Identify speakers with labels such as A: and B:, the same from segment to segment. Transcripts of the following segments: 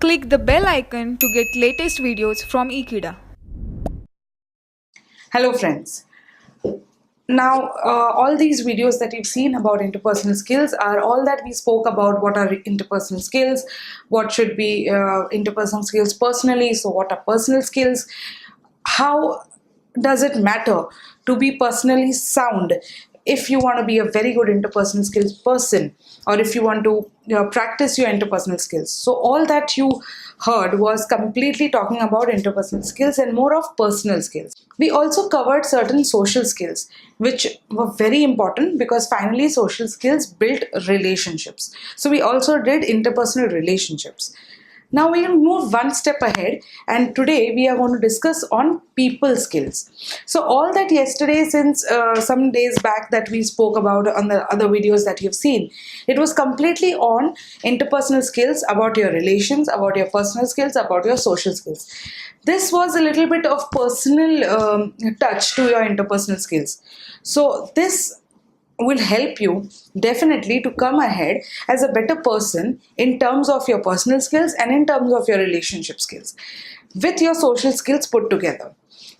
A: Click the bell icon to get latest videos from Ekeeda.
B: Hello friends. Now all these videos that you've seen about interpersonal skills are all that we spoke about. What are interpersonal skills? What should be interpersonal skills personally? So what are personal skills? How does it matter to be personally sound if you want to be a very good interpersonal skills person, or if you want to practice your interpersonal skills? So all that you heard was completely talking about interpersonal skills and more of personal skills. We also covered certain social skills which were very important because finally social skills build relationships. So we also did interpersonal relationships. Now we will move one step ahead, and today we are going to discuss on people skills. So all that yesterday, since some days back that we spoke about on the other videos that you've seen, it was completely on interpersonal skills, about your relations, about your personal skills, about your social skills. This was a little bit of personal touch to your interpersonal skills. So this will help you definitely to come ahead as a better person in terms of your personal skills and in terms of your relationship skills with your social skills put together.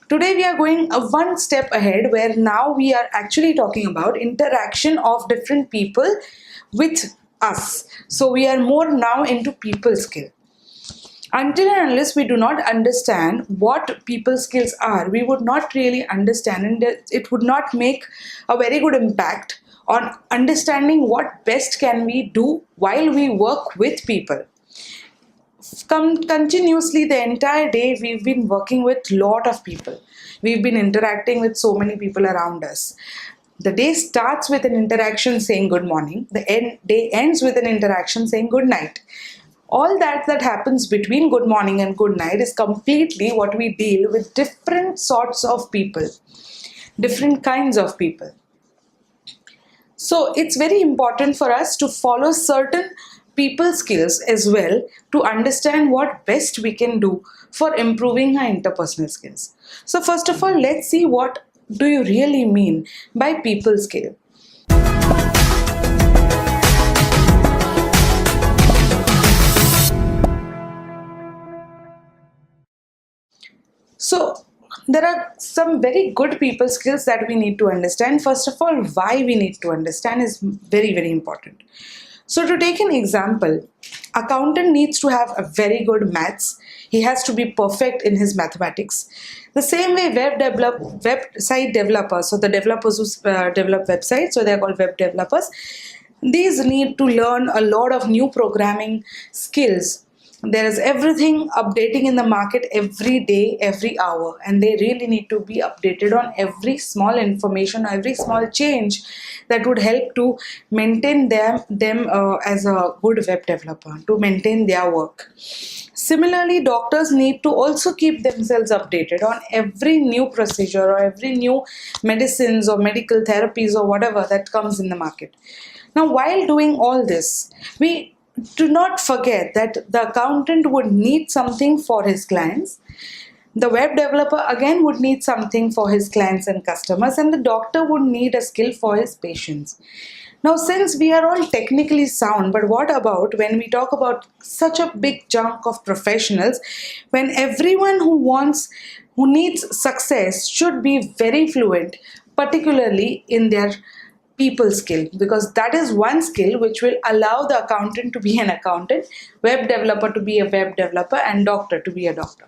B: Today we are going one step ahead, where now we are actually talking about interaction of different people with us. So we are more now into people skill. Until and unless we do not understand what people skills are, we would not really understand, and it would not make a very good impact on understanding what best can we do while we work with people. Continuously the entire day we've been working with lot of people. We've been interacting with so many people around us. The day starts with an interaction saying good morning. The day ends with an interaction saying good night. All that happens between good morning and good night is completely what we deal with different sorts of people, different kinds of people. So it's very important for us to follow certain people skills as well to understand what best we can do for improving our interpersonal skills. So first of all, let's see what do you really mean by people skill. So there are some very good people skills that we need to understand. First of all, why we need to understand is very, very important. So to take an example, accountant needs to have a very good maths. He has to be perfect in his mathematics. The same way website developers, so the developers who develop websites, so they're called web developers. These need to learn a lot of new programming skills. There is everything updating in the market every day, every hour, and they really need to be updated on every small information, every small change that would help to maintain them as a good web developer, to maintain their work. Similarly, doctors need to also keep themselves updated on every new procedure or every new medicines or medical therapies or whatever that comes in the market. Now, while doing all this, we do not forget that the accountant would need something for his clients. The web developer again would need something for his clients and customers, and the doctor would need a skill for his patients. Now, since we are all technically sound, but what about when we talk about such a big chunk of professionals, when everyone who needs success should be very fluent, particularly in their people skill, because that is one skill which will allow the accountant to be an accountant, web developer to be a web developer, and doctor to be a doctor.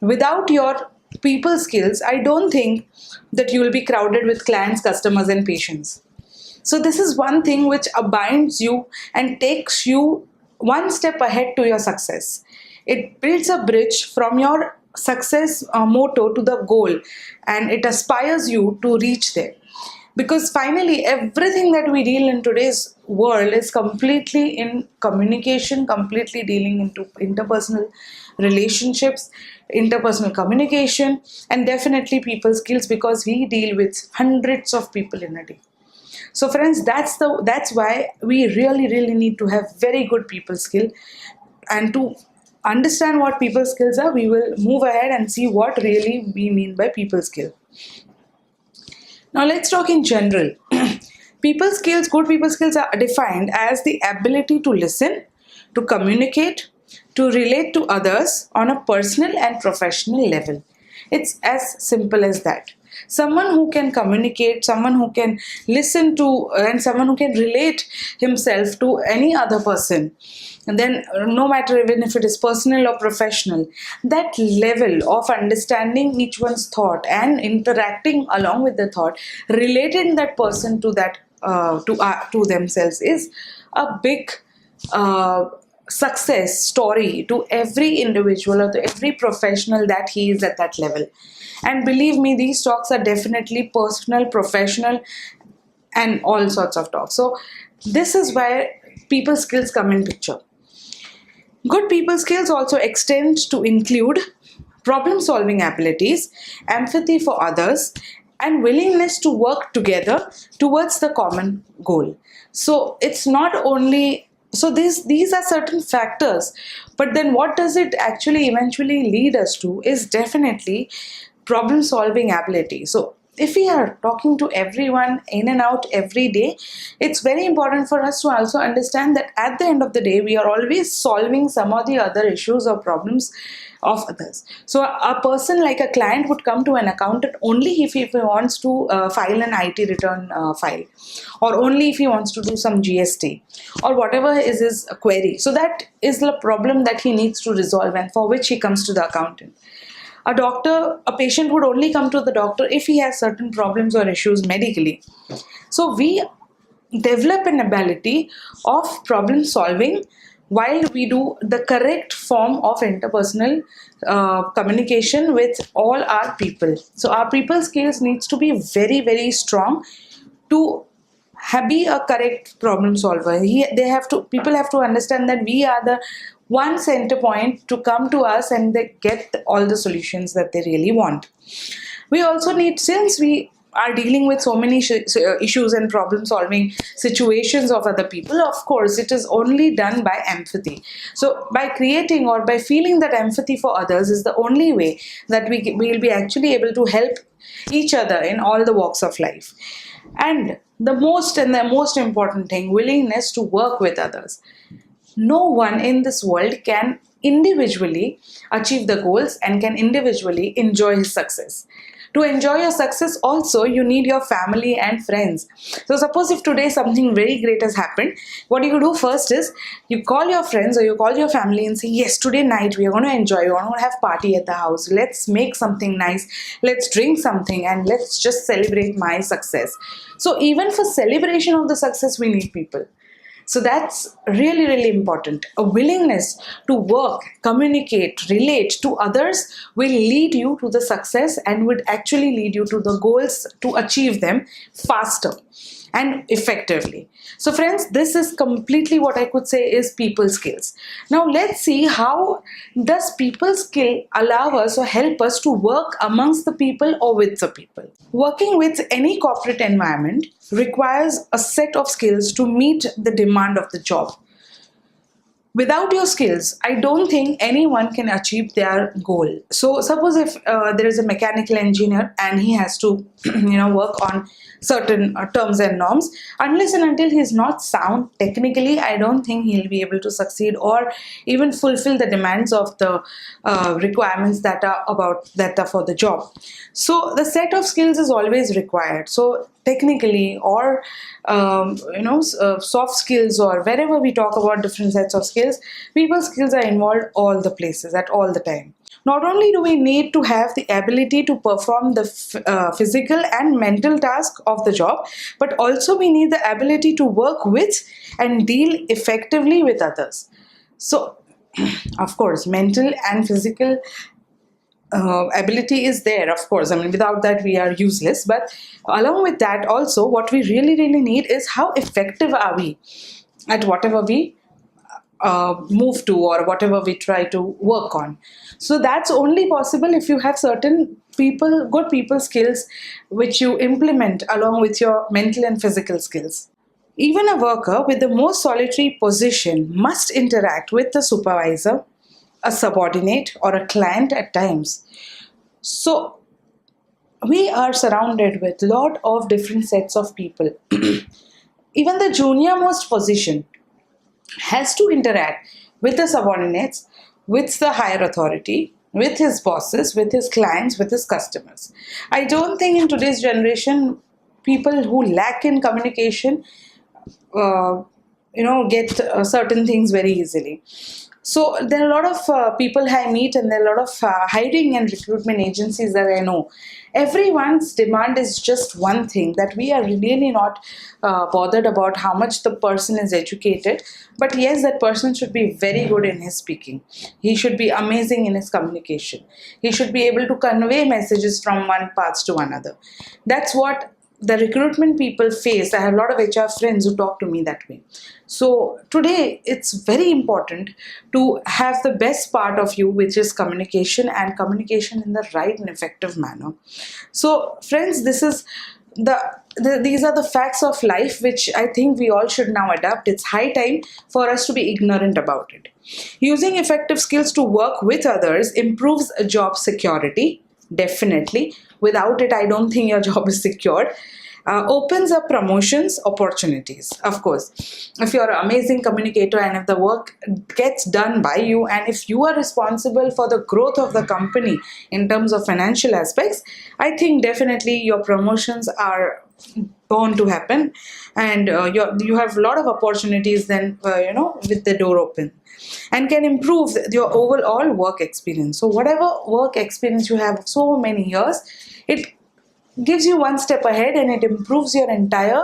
B: Without your people skills, I don't think that you will be crowded with clients, customers, and patients. So this is one thing which binds you and takes you one step ahead to your success. It builds a bridge from your success motto to the goal, and it aspires you to reach there. Because finally, everything that we deal in today's world is completely in communication, completely dealing into interpersonal relationships, interpersonal communication, and definitely people skills, because we deal with hundreds of people in a day. So friends, that's why we really need to have very good people skill. And to understand what people skills are, we will move ahead and see what really we mean by people skill. Now let's talk in general. People skills, good people skills are defined as the ability to listen, to communicate, to relate to others on a personal and professional level. It's as simple as that. Someone who can communicate, someone who can listen to, and someone who can relate himself to any other person. And then, no matter even if it is personal or professional, that level of understanding each one's thought and interacting along with the thought, relating that person to that to themselves is a big success story to every individual or to every professional that he is at that level. And believe me, these talks are definitely personal, professional, and all sorts of talks. So this is where people skills come in picture. Good people skills also extend to include problem solving abilities, empathy for others, and willingness to work together towards the common goal. So it's not only, so these are certain factors, but then what does it actually eventually lead us to is definitely problem solving ability. So if we are talking to everyone in and out every day, it's very important for us to also understand that at the end of the day, we are always solving some of the other issues or problems of others. So a person like a client would come to an accountant only if he wants to file an IT return file, or only if he wants to do some GST, or whatever is his query. So that is the problem that he needs to resolve, and for which he comes to the accountant. A patient would only come to the doctor if he has certain problems or issues medically. So we develop an ability of problem solving while we do the correct form of interpersonal communication with all our people. So our people skills needs to be very, very strong to be a correct problem solver. People have to understand that we are the one center point to come to us and they get all the solutions that they really want. We also need, since we are dealing with so many issues and problem solving situations of other people, of course it is only done by empathy. So by creating or by feeling that empathy for others is the only way that we will be actually able to help each other in all the walks of life. And the most important thing, willingness to work with others. No one in this world can individually achieve the goals and can individually enjoy his success. To enjoy your success also, you need your family and friends. So suppose if today something very great has happened, what you do first is you call your friends or you call your family and say, yes, today night we are going to enjoy, we are going to have party at the house, let's make something nice, let's drink something, and let's just celebrate my success. So even for celebration of the success, we need people. So that's really, really important. A willingness to work, communicate, relate to others will lead you to the success and would actually lead you to the goals to achieve them faster and effectively. So friends, this is completely what I could say is people skills. Now let's see, how does people skill allow us or help us to work amongst the people or with the people. Working with any corporate environment requires a set of skills to meet the demand of the job. Without your skills, I don't think anyone can achieve their goal. So suppose if there is a mechanical engineer and he has to work on certain terms and norms, unless and until he is not sound technically, I don't think he'll be able to succeed or even fulfill the demands of the requirements that are for the job. So the set of skills is always required. So technically or soft skills, or wherever we talk about different sets of skills, people skills are involved all the places at all the time. Not only do we need to have the ability to perform the physical and mental task of the job, but also we need the ability to work with and deal effectively with others. So of course mental and physical ability is there, of course. I mean, without that we are useless. But along with that also, what we really, really need is how effective are we at whatever we move to or whatever we try to work on. So that's only possible if you have certain good people skills which you implement along with your mental and physical skills. Even a worker with the most solitary position must interact with the supervisor, a subordinate, or a client at times. So we are surrounded with a lot of different sets of people. Even the junior most position has to interact with the subordinates with the higher authority, with his bosses, with his clients, with his customers. I don't think in today's generation, people who lack in communication uh, get certain things very easily. So there are a lot of people I meet, and there are a lot of hiring and recruitment agencies that I know. Everyone's demand is just one thing, that we are really not bothered about how much the person is educated, but yes, that person should be very good in his speaking. He should be amazing in his communication. He should be able to convey messages from one path to another. That's what the recruitment people face. I have a lot of HR friends who talk to me that way. So today it's very important to have the best part of you, which is communication, and communication in the right and effective manner. So friends, this is these are the facts of life which I think we all should now adapt. It's high time for us to be ignorant about it. Using effective skills to work with others improves job security. Definitely. Without it, I don't think your job is secured. Opens up promotions opportunities. Of course, if you're an amazing communicator and if the work gets done by you, and if you are responsible for the growth of the company in terms of financial aspects, I think definitely your promotions are bound to happen, and you have a lot of opportunities then, with the door open, and can improve your overall work experience. So whatever work experience you have so many years, it gives you one step ahead, and it improves your entire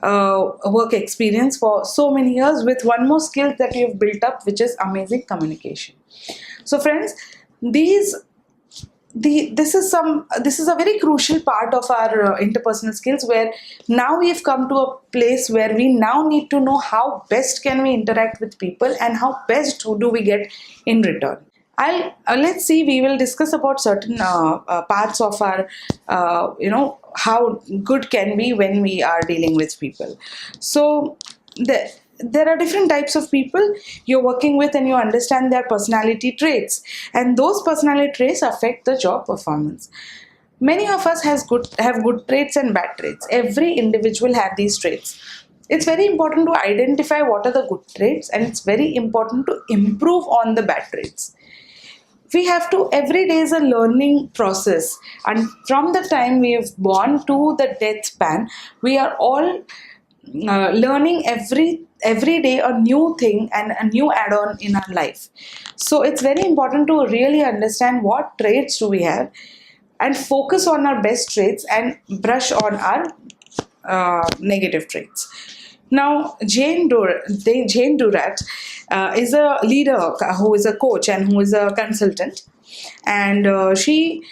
B: work experience for so many years, with one more skill that you've built up, which is amazing communication. So friends, these this is a very crucial part of our interpersonal skills, where now we've come to a place where we now need to know how best can we interact with people, and how best do we get in return. I'll let's see. We will discuss about certain parts of our, how good can be when we are dealing with people. So there are different types of people you're working with, and you understand their personality traits, and those personality traits affect the job performance. Many of us have good traits and bad traits. Every individual have these traits. It's very important to identify what are the good traits, and it's very important to improve on the bad traits. We have to, every day is a learning process, and from the time we have born to the death span, we are all learning every day a new thing and a new add-on in our life. So it's very important to really understand what traits do we have, and focus on our best traits and brush on our negative traits. Now, Jane Durat is a leader who is a coach and who is a consultant, and she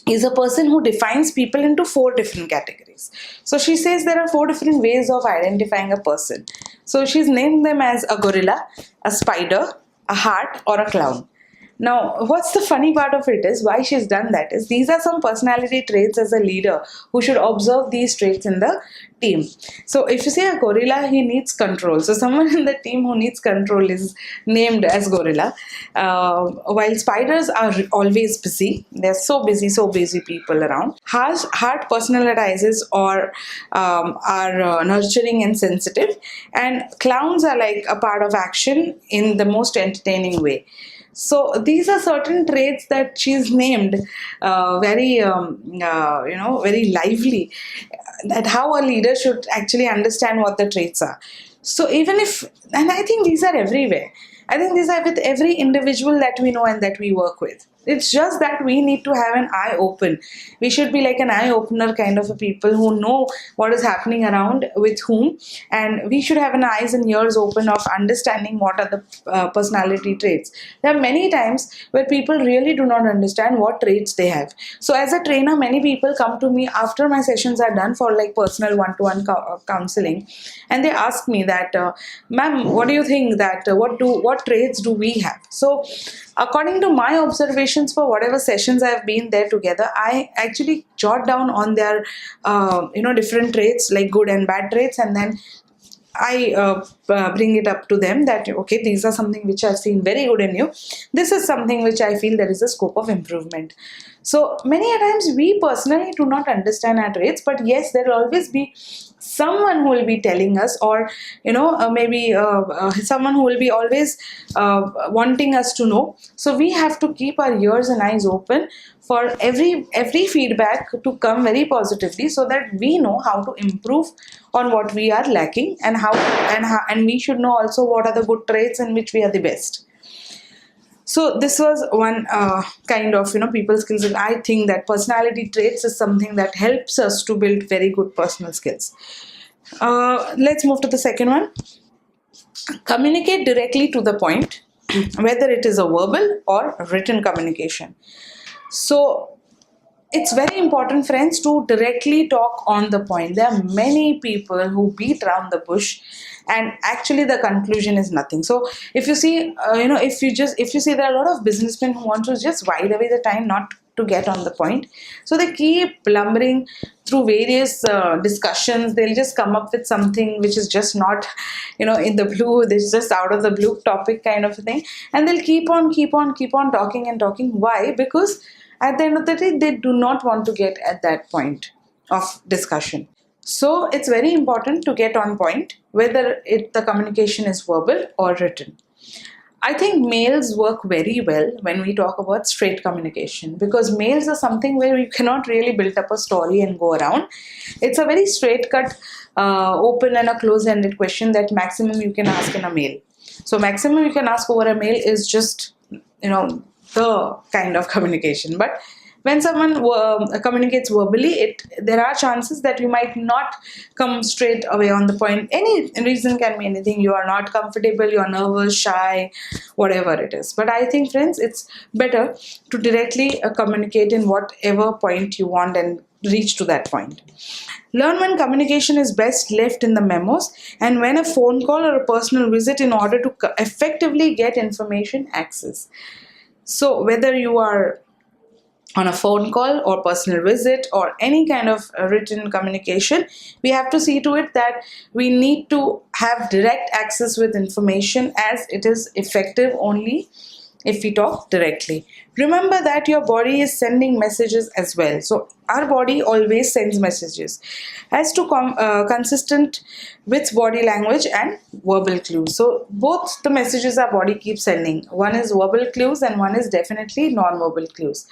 B: is a person who defines people into 4 different categories. So she says there are 4 different ways of identifying a person. So she's named them as a gorilla, a spider, a heart, or a clown. Now, what's the funny part of it is, why she's done that is, these are some personality traits as a leader who should observe these traits in the team. So if you say a gorilla, he needs control. So someone in the team who needs control is named as gorilla. While spiders are always busy, they're so busy people around. Heart personalizes or are nurturing and sensitive, and clowns are like a part of action in the most entertaining way. So these are certain traits that she's named very lively, that how a leader should actually understand what the traits are. So even if, and I think these are everywhere. I think these are with every individual that we know and that we work with. It's just that we need to have an eye open. We should be like an eye opener kind of a people who know what is happening around with whom, and we should have an eyes and ears open of understanding what are the personality traits. There are many times where people really do not understand what traits they have. So as a trainer, many people come to me after my sessions are done for like personal one-to-one counseling, and they ask me that, ma'am, what do you think that what traits do we have? So according to my observations for whatever sessions I have been there together, I actually jot down on their different traits, like good and bad traits, and then I bring it up to them that, okay, these are something which I've seen very good in you. This is something which I feel there is a scope of improvement. So many a times we personally do not understand our traits, but yes, there will always be someone who will be telling us, or maybe someone who will be always wanting us to know. So we have to keep our ears and eyes open for every feedback to come very positively, so that we know how to improve on what we are lacking, and we should know also what are the good traits in which we are the best. So this was one kind of people skills, and I think that personality traits is something that helps us to build very good personal skills. Let's move to the second one. Communicate directly to the point, whether it is a verbal or written communication. So it's very important, friends, to directly talk on the point. There are many people who beat around the bush, and actually the conclusion is nothing. So if you see, if you see, there are a lot of businessmen who want to just while away the time, not to get on the point. So they keep lumbering through various discussions. They'll just come up with something which is just not, in the blue. This just out of the blue topic kind of a thing, and they'll keep on talking and talking. Why? Because at the end of the day, they do not want to get at that point of discussion. So it's very important to get on point, whether the communication is verbal or written. I think mails work very well when we talk about straight communication, because mails are something where you cannot really build up a story and go around. It's a very straight cut, open and a close-ended question that maximum you can ask in a mail. So maximum you can ask over a mail is just, the kind of communication. But when someone communicates verbally, there are chances that you might not come straight away on the point. Any reason can be anything. You are not comfortable, you are nervous, shy, whatever it is. But I think, friends, it's better to directly communicate in whatever point you want and reach to that point. Learn when communication is best left in the memos, and when a phone call or a personal visit, in order to effectively get information access. So whether you are on a phone call or personal visit or any kind of written communication, we have to see to it that we need to have direct access with information, as it is effective only if we talk directly. Remember that your body is sending messages as well. So our body always sends messages as to consistent with body language and verbal clues. So both the messages our body keeps sending. One is verbal clues and one is definitely non-verbal clues.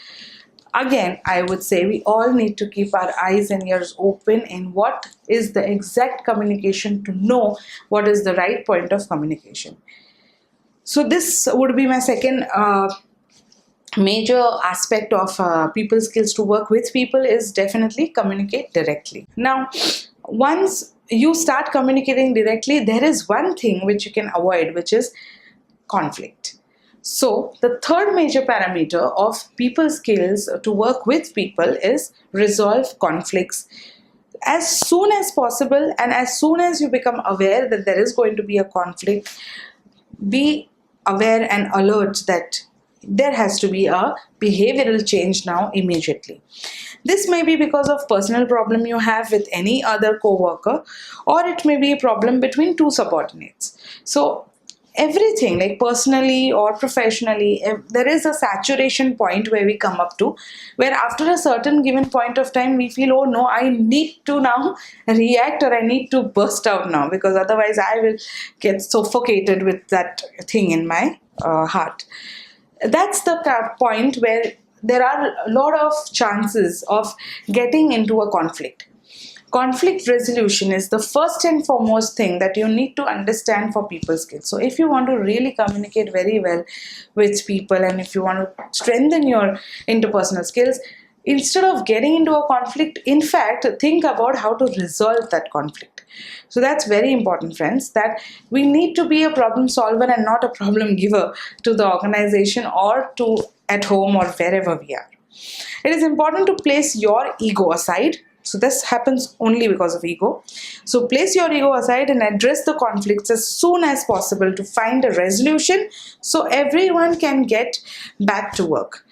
B: Again, I would say we all need to keep our eyes and ears open in what is the exact communication, to know what is the right point of communication. So this would be my second major aspect of people skills to work with people, is definitely communicate directly. Now, once you start communicating directly, there is one thing which you can avoid, which is conflict. So the third major parameter of people skills to work with people is resolve conflicts as soon as possible. And as soon as you become aware that there is going to be a conflict, be aware and alert that there has to be a behavioral change now immediately. This may be because of personal problem you have with any other co-worker, or it may be a problem between two subordinates. So everything, like personally or professionally, there is a saturation point where we come up to, where after a certain given point of time we feel, oh no, I need to now react, or I need to burst out now, because otherwise I will get suffocated with that thing in my heart. That's the point where there are a lot of chances of getting into a conflict. Conflict resolution is the first and foremost thing that you need to understand for people skills. So if you want to really communicate very well with people, and if you want to strengthen your interpersonal skills, instead of getting into a conflict, in fact, think about how to resolve that conflict. So that's very important, friends, that we need to be a problem solver and not a problem giver to the organization, or to at home, or wherever we are. It is important to place your ego aside. So this happens only because of ego. So place your ego aside and address the conflicts as soon as possible to find a resolution, so everyone can get back to work.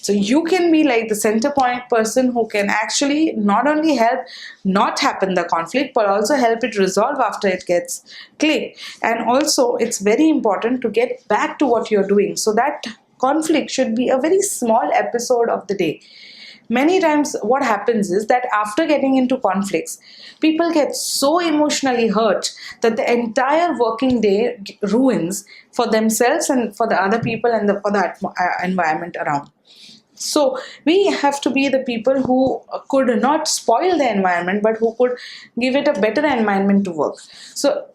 B: So you can be like the center point person who can actually not only help not happen the conflict, but also help it resolve after it gets clicked. And also it's very important to get back to what you're doing. So that conflict should be a very small episode of the day. Many times what happens is that after getting into conflicts, people get so emotionally hurt that the entire working day ruins for themselves and for the other people and for the environment around. So we have to be the people who could not spoil the environment, but who could give it a better environment to work. So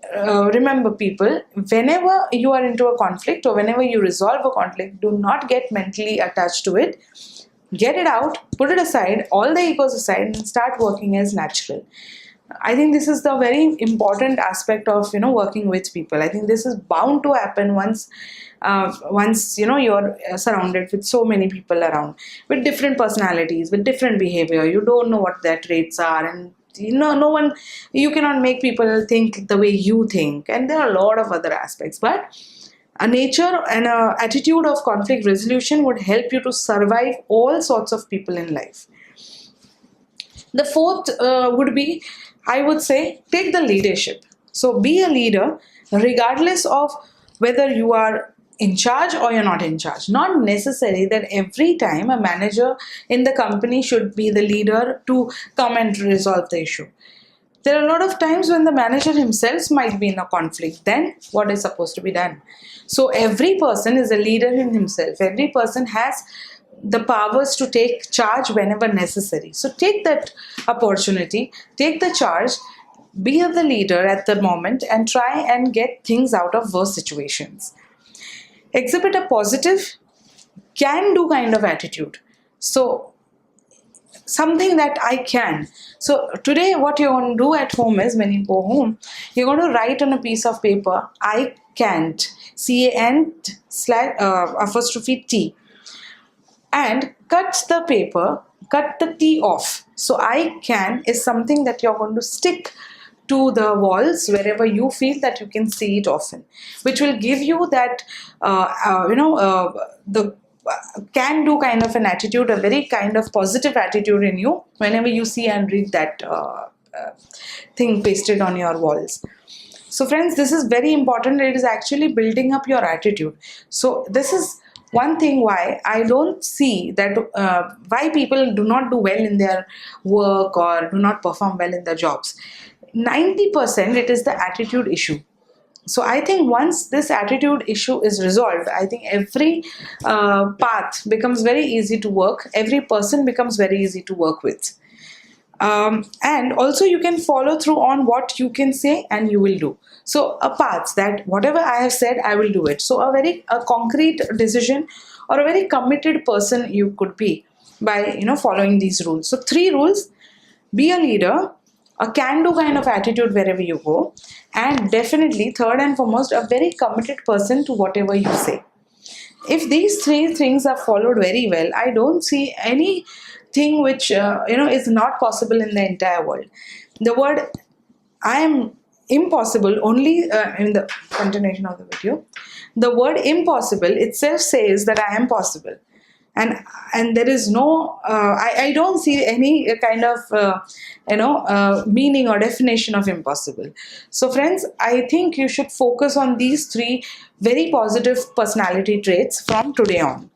B: remember, people, whenever you are into a conflict or whenever you resolve a conflict, do not get mentally attached to it. Get it out, put it aside, all the egos aside, and start working as natural. I think this is the very important aspect of working with people. I think this is bound to happen once you're surrounded with so many people around with different personalities, with different behavior. You don't know what their traits are, and no one, you cannot make people think the way you think, and there are a lot of other aspects. But a nature and a attitude of conflict resolution would help you to survive all sorts of people in life. The fourth would be, I would say, take the leadership. So be a leader regardless of whether you are in charge or you're not in charge. Not necessary that every time a manager in the company should be the leader to come and resolve the issue. There are a lot of times when the manager himself might be in a conflict. Then what is supposed to be done? So every person is a leader in himself. Every person has the powers to take charge whenever necessary. So take that opportunity, take the charge, be the leader at the moment, and try and get things out of worse situations. Exhibit a positive, can do kind of attitude. So something that I can. So today what you're going to do at home is, when you go home, you're going to write on a piece of paper, I can't, C-A-N apostrophe T, and cut the paper, cut the T off. So I can is something that you're going to stick to the walls wherever you feel that you can see it often, which will give you that the can do kind of an attitude, a very kind of positive attitude in you whenever you see and read that thing pasted on your walls. So friends, this is very important. It is actually building up your attitude. So this is one thing why I don't see that why people do not do well in their work or do not perform well in their jobs. 90% it is the attitude issue. So I think once this attitude issue is resolved, I think every path becomes very easy to work. Every person becomes very easy to work with. And also you can follow through on what you can say and you will do. So a path that whatever I have said, I will do it. So a concrete decision, or a very committed person you could be by following these rules. So 3 rules: be a leader, a can-do kind of attitude wherever you go, and definitely, third and foremost, a very committed person to whatever you say. If these 3 things are followed very well, I don't see anything which is not possible in the entire world. The word I am impossible only in the continuation of the video, the word impossible itself says that I am possible. And there is no I don't see any kind of meaning or definition of impossible. So friends, I think you should focus on these 3 very positive personality traits from today on.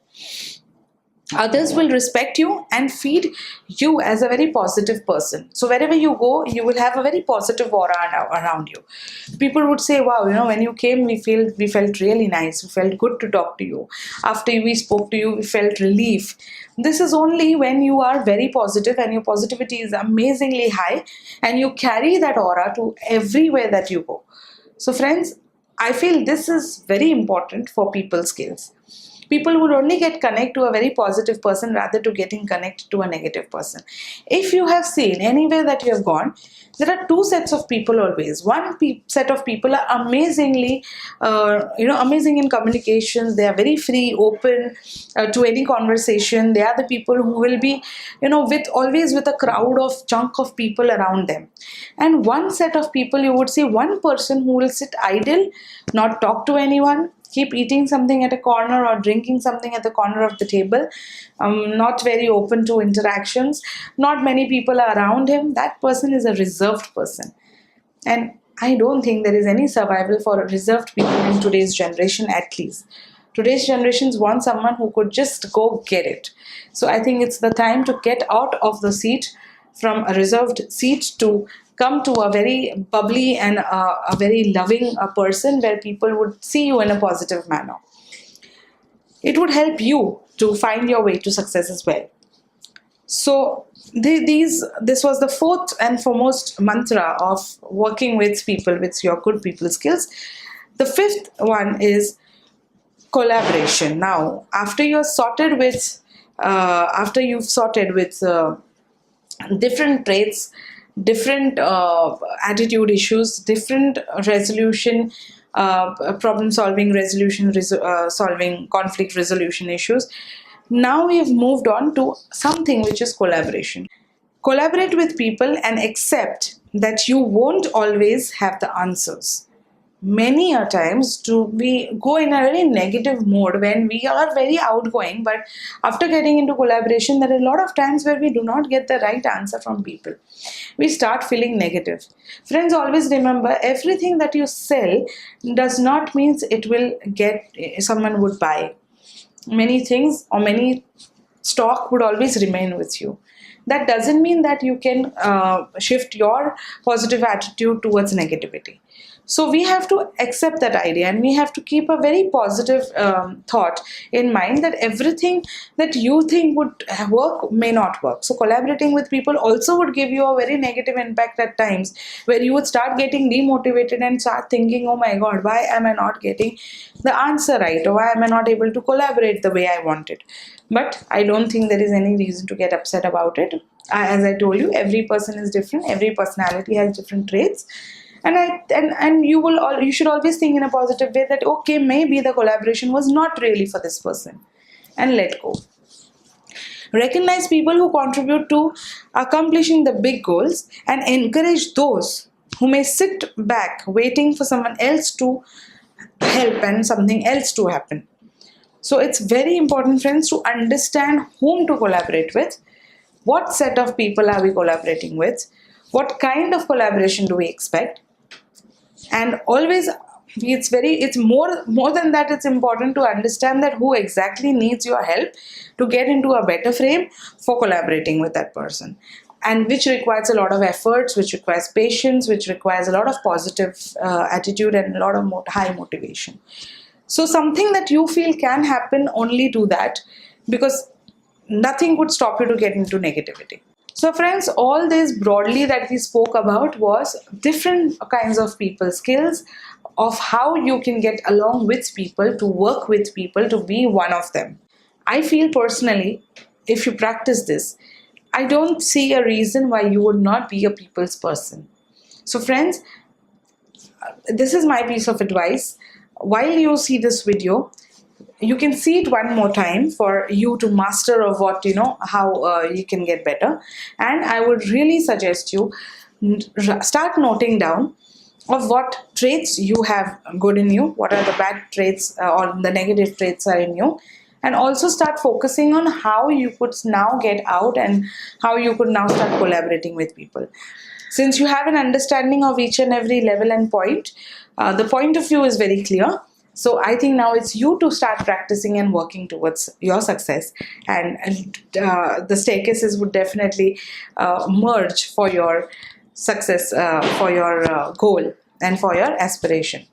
B: Others will respect you and feed you as a very positive person. So wherever you go, you will have a very positive aura around you. People would say, wow, when you came, we felt really nice. We felt good to talk to you. After we spoke to you, we felt relief. This is only when you are very positive and your positivity is amazingly high and you carry that aura to everywhere that you go. So friends, I feel this is very important for people skills. People would only get connect to a very positive person rather to getting connected to a negative person. If you have seen anywhere that you have gone, there are 2 sets of people always. One set of people are amazingly, amazing in communication. They are very free, open to any conversation. They are the people who will be, always with a crowd of chunk of people around them. And one set of people, you would see one person who will sit idle, not talk to anyone, keep eating something at a corner or drinking something at the corner of the table, not very open to interactions, not many people are around him. That person is a reserved person. And I don't think there is any survival for reserved people in today's generation, at least. Today's generations want someone who could just go get it. So I think it's the time to get out of the seat, from a reserved seat, to come to a very bubbly and a very loving person where people would see you in a positive manner. It would help you to find your way to success as well. So this was the fourth and foremost mantra of working with people with your good people skills. The fifth one is collaboration. Now, after you've sorted with different traits, different attitude issues, different resolution, problem solving, solving, conflict resolution issues. Now we have moved on to something which is collaboration. Collaborate with people and accept that you won't always have the answers. Many a times we go in a very negative mode when we are very outgoing, but after getting into collaboration, there are a lot of times where we do not get the right answer from people. We start feeling negative. Friends, always remember, everything that you sell does not mean someone would buy. Many things or many stock would always remain with you. That doesn't mean that you can shift your positive attitude towards negativity. So we have to accept that idea, and we have to keep a very positive thought in mind that everything that you think would work may not work. So collaborating with people also would give you a very negative impact at times, where you would start getting demotivated and start thinking, oh my god, why am I not getting the answer right, or why am I not able to collaborate the way I wanted? But I don't think there is any reason to get upset about it. As I told you, every person is different, every personality has different traits, and you should always think in a positive way that okay, maybe the collaboration was not really for this person, and let go. Recognize people who contribute to accomplishing the big goals and encourage those who may sit back waiting for someone else to help and something else to happen. So it's very important, friends, to understand whom to collaborate with, what set of people are we collaborating with, what kind of collaboration do we expect, and always it's more than that. It's important to understand that who exactly needs your help to get into a better frame for collaborating with that person, and which requires a lot of efforts, which requires patience, which requires a lot of positive attitude and a lot of high motivation. So something that you feel can happen, only do that, because nothing could stop you to get into negativity. So friends, all this broadly that we spoke about was different kinds of people skills, of how you can get along with people, to work with people, to be one of them. I feel personally, if you practice this, I don't see a reason why you would not be a people's person. So friends, this is my piece of advice. While you see this video, you can see it one more time for you to master of what how you can get better. And I would really suggest you start noting down of what traits you have good in you, what are the bad traits or the negative traits are in you, and also start focusing on how you could now get out and how you could now start collaborating with people. Since you have an understanding of each and every level and point, the point of view is very clear. So I think now it's you to start practicing and working towards your success, and the staircases would definitely merge for your success, for your goal and for your aspiration.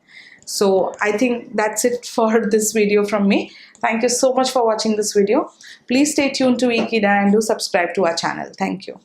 B: So I think that's it for this video from me. Thank you so much for watching this video. Please stay tuned to Ikida and do subscribe to our channel. Thank you.